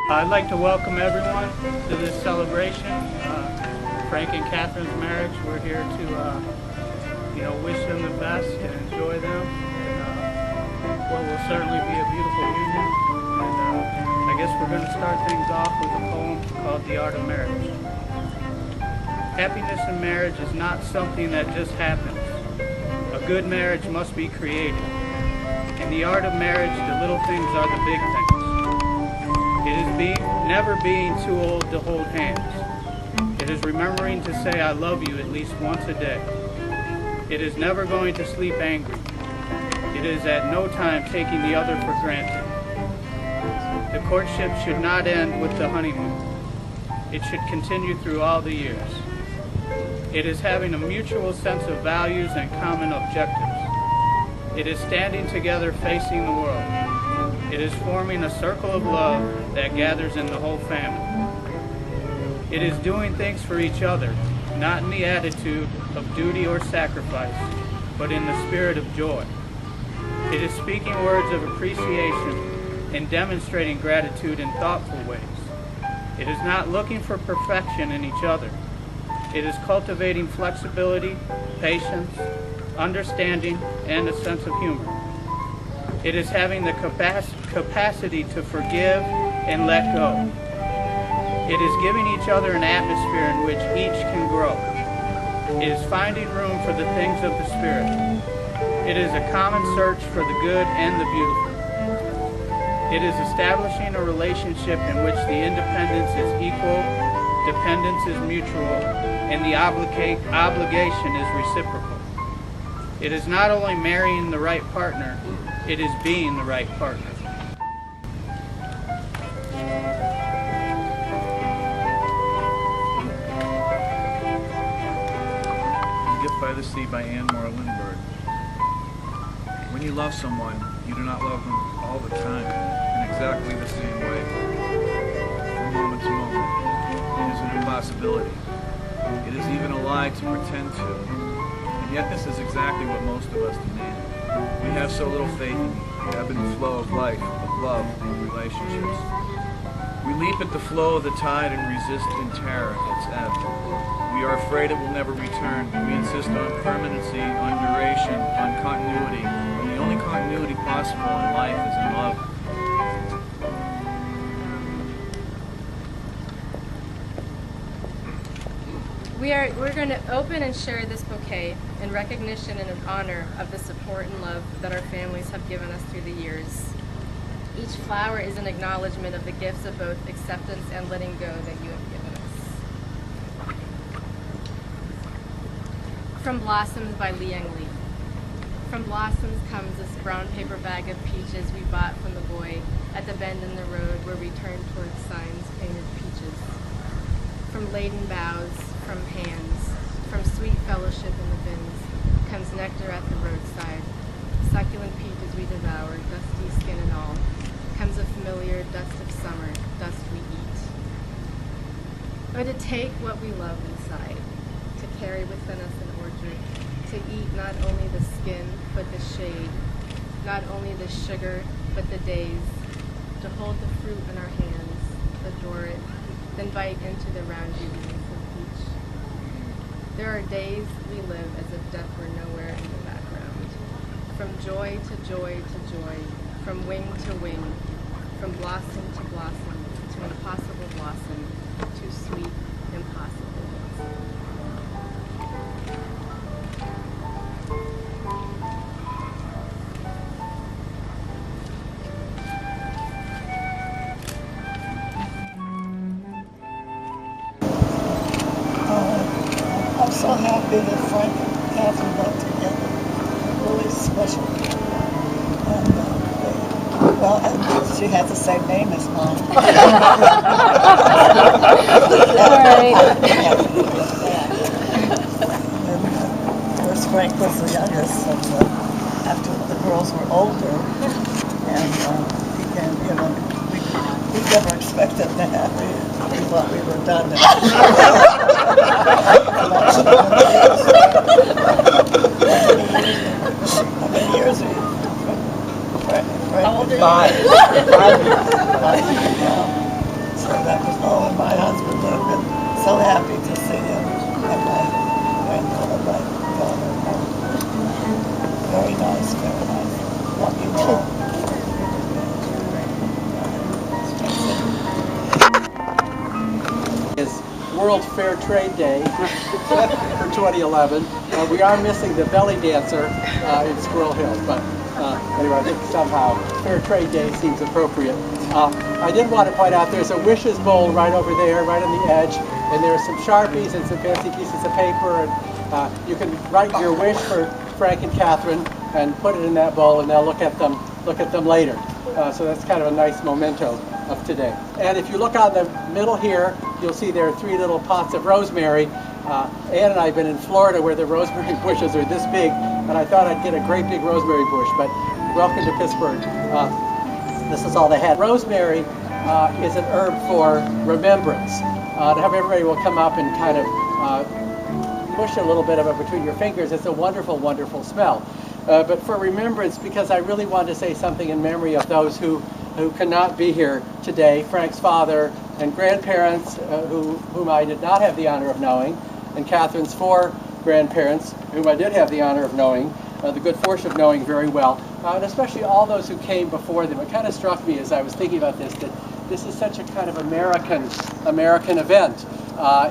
I'd like to welcome everyone to this celebration, Frank and Catherine's marriage. We're here to, wish them the best and enjoy them. And what will certainly be a beautiful union. And I guess we're going to start things off with a poem called The Art of Marriage. Happiness in marriage is not something that just happens. A good marriage must be created. In the art of marriage, the little things are the big things. It is never being too old to hold hands. It is remembering to say I love you at least once a day. It is never going to sleep angry. It is at no time taking the other for granted. The courtship should not end with the honeymoon. It should continue through all the years. It is having a mutual sense of values and common objectives. It is standing together facing the world. It is forming a circle of love that gathers in the whole family. It is doing things for each other, not in the attitude of duty or sacrifice, but in the spirit of joy. It is speaking words of appreciation and demonstrating gratitude in thoughtful ways. It is not looking for perfection in each other. It is cultivating flexibility, patience, understanding, and a sense of humor. It is having the capacity to forgive and let go. It is giving each other an atmosphere in which each can grow. It is finding room for the things of the Spirit. It is a common search for the good and the beautiful. It is establishing a relationship in which the independence is equal, dependence is mutual, and the obligation is reciprocal. It is not only marrying the right partner, it is being the right partner. Gift by the Sea by Anne Moore Lindbergh. When you love someone, you do not love them all the time in exactly the same way. From moment to moment, it is an impossibility. It is even a lie to pretend to. And yet this is exactly what most of us demand. We have so little faith in the ebb and flow of life, of love, of relationships. We leap at the flow of the tide and resist in terror its ebb. We are afraid it will never return. We insist on permanency, on duration, on continuity, when the only continuity possible in life is in love. We're going to open and share this bouquet in recognition and in honor of the support and love that our families have given us through the years. Each flower is an acknowledgement of the gifts of both acceptance and letting go that you have given us. From Blossoms by Liang Li. From Blossoms comes this brown paper bag of peaches we bought from the boy at the bend in the road where we turned towards signs painted peaches. From laden boughs, from hands, from sweet fellowship in the bins, comes nectar at the roadside. Succulent peaches we devour, dusty skin and all, comes a familiar dust of summer, dust we eat. Or to take what we love inside, to carry within us an orchard, to eat not only the skin, but the shade, not only the sugar, but the days, to hold the fruit in our hands, adore it, then bite into the round jubilees of each. There are days we live as if death were nowhere in the background. From joy to joy to joy, from wing to wing, from blossom to blossom, to impossible blossom, to sweet, impossible blossom. I'm so happy that Frank and Catherine got together. Really special. And, she has the same name as mine. All right. And, of course, Frank was the youngest, and after the girls were older, and we never expected that. We thought we were done. How many years How old are you? 5. 5 years. 5 years now. So that was all, and my husband would have been so happy to see him and my granddaughter, my daughter. Very nice, very nice. Love you all. Is World Fair Trade Day for 2011. We are missing the belly dancer in Squirrel Hill, but anyway, I think somehow Fair Trade Day seems appropriate. I did want to point out there's a wishes bowl right over there, right on the edge, and there are some Sharpies and some fancy pieces of paper, and you can write your wish for Frank and Catherine and put it in that bowl, and they'll look at them later. So that's kind of a nice memento of today. And if you look on the middle here, you'll see there are 3 little pots of rosemary. Ann and I have been in Florida where the rosemary bushes are this big, and I thought I'd get a great big rosemary bush, but welcome to Pittsburgh. This is all they had. Rosemary is an herb for remembrance. To have everybody will come up and kind of push a little bit of it between your fingers. It's a wonderful, wonderful smell. But for remembrance, because I really wanted to say something in memory of those who cannot be here today, Frank's father and grandparents whom I did not have the honor of knowing, and Catherine's 4 grandparents whom I did have the honor of knowing, the good fortune of knowing very well, and especially all those who came before them. It kind of struck me as I was thinking about this that this is such a kind of American event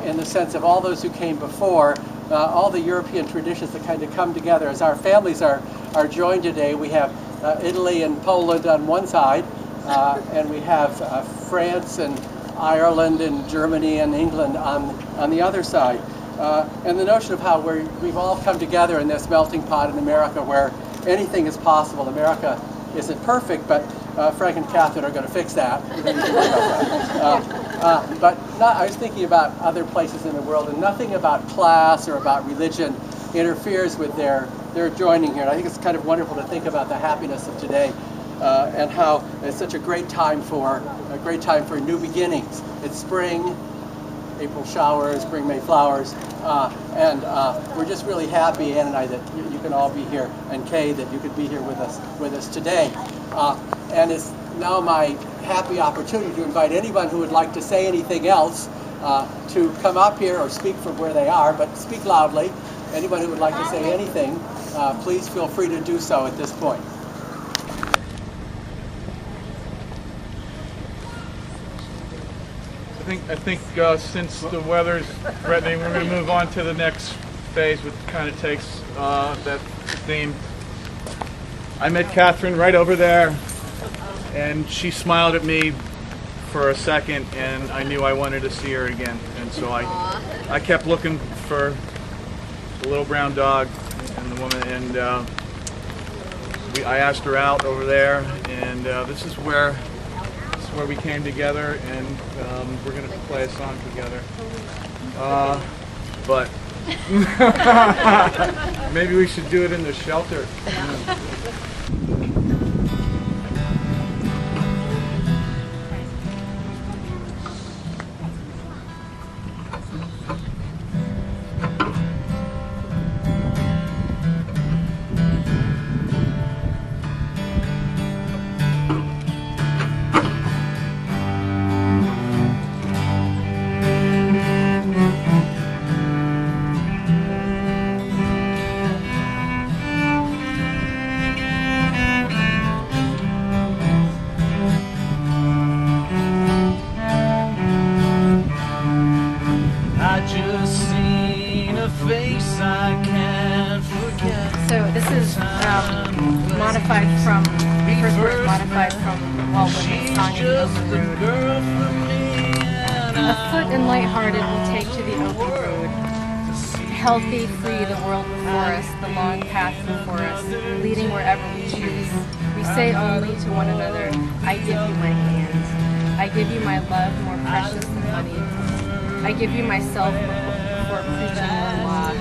in the sense of all those who came before, all the European traditions that kind of come together as our families are joined today. We have Italy and Poland on one side, and we have France and Ireland and Germany and England on the other side. And the notion of how we've all come together in this melting pot in America where anything is possible. America isn't perfect, but Frank and Catherine are going to fix that. But I was thinking about other places in the world, and nothing about class or about religion interferes with their joining here. And I think it's kind of wonderful to think about the happiness of today and how it's such a great time for new beginnings. It's spring. April showers, bring May flowers, and we're just really happy, Ann and I, that you can all be here, and Kay, that you could be here with us today. And it's now my happy opportunity to invite anyone who would like to say anything else to come up here or speak from where they are, but speak loudly. Anyone who would like to say anything, please feel free to do so at this point. I think since the weather's threatening, we're going to move on to the next phase, which kind of takes that theme. I met Catherine right over there, and she smiled at me for a second, and I knew I wanted to see her again. And so I kept looking for the little brown dog and the woman, and I asked her out over there, and this is where we came together, and we're going to play a song together. But maybe we should do it in the shelter. So this is modified from, the first word modified from Walt Whitman's song In the Open Road. Afoot and lighthearted we'll take to the open road. Healthy, free, the world before us, the long path before us, leading wherever we choose. We say only to one another, I give you my hand. I give you my love more precious than money. I give you myself before preaching one law.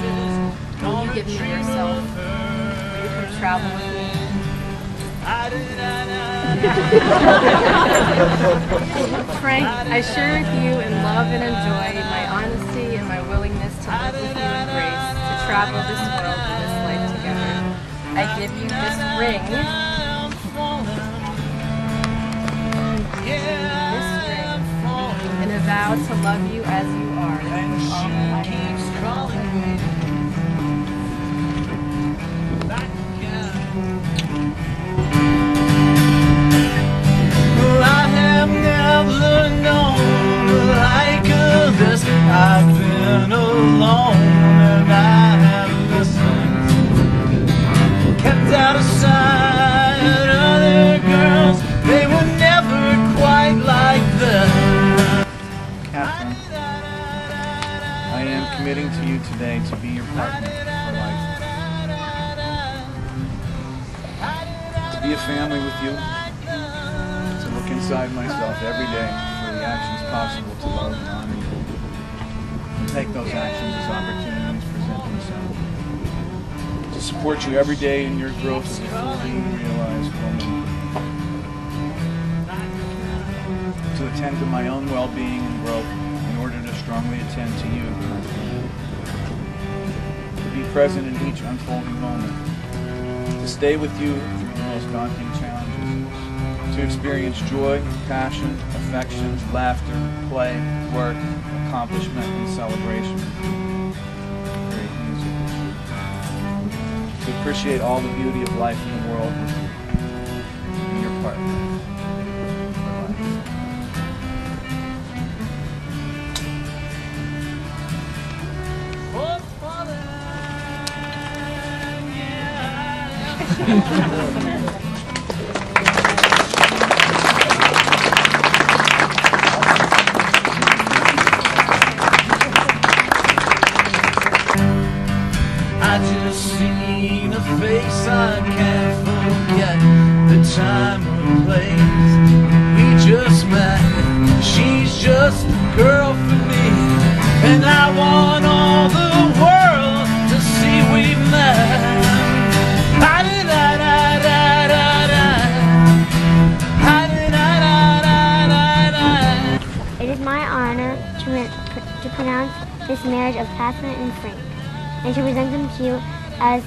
Will you give me yourself? Will you come travel with me? Frank, I share with you in love and enjoy my honesty and my willingness to live with you in grace, to travel this world and this life together. I give you this ring vow to love you as you are. And she keeps calling me back again. Well, I have never known like this. I've been alone and I have listened, kept out of sight. Other girls, they were never quite like this. Catherine, I am committing to you today to be your partner for life. To be a family with you, to look inside myself every day for the actions possible to love and honor you. And take those actions as opportunities present themselves. To support you every day in your growth as a fully realized woman. To attend to my own well-being and growth in order to strongly attend to you. To be present in each unfolding moment. To stay with you through the most daunting challenges. To experience joy, passion, affection, laughter, play, work, accomplishment, and celebration. Great music. To appreciate all the beauty of life in the world with you. Be your partner. I just seen a face, I can't forget the time or place. We just met, she's just a girl for me, and I want all the world to see we met. It is my honor to pronounce this marriage of Catherine and Frank, and to present them to you as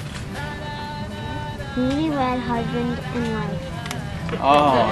newlywed husband and wife. Oh.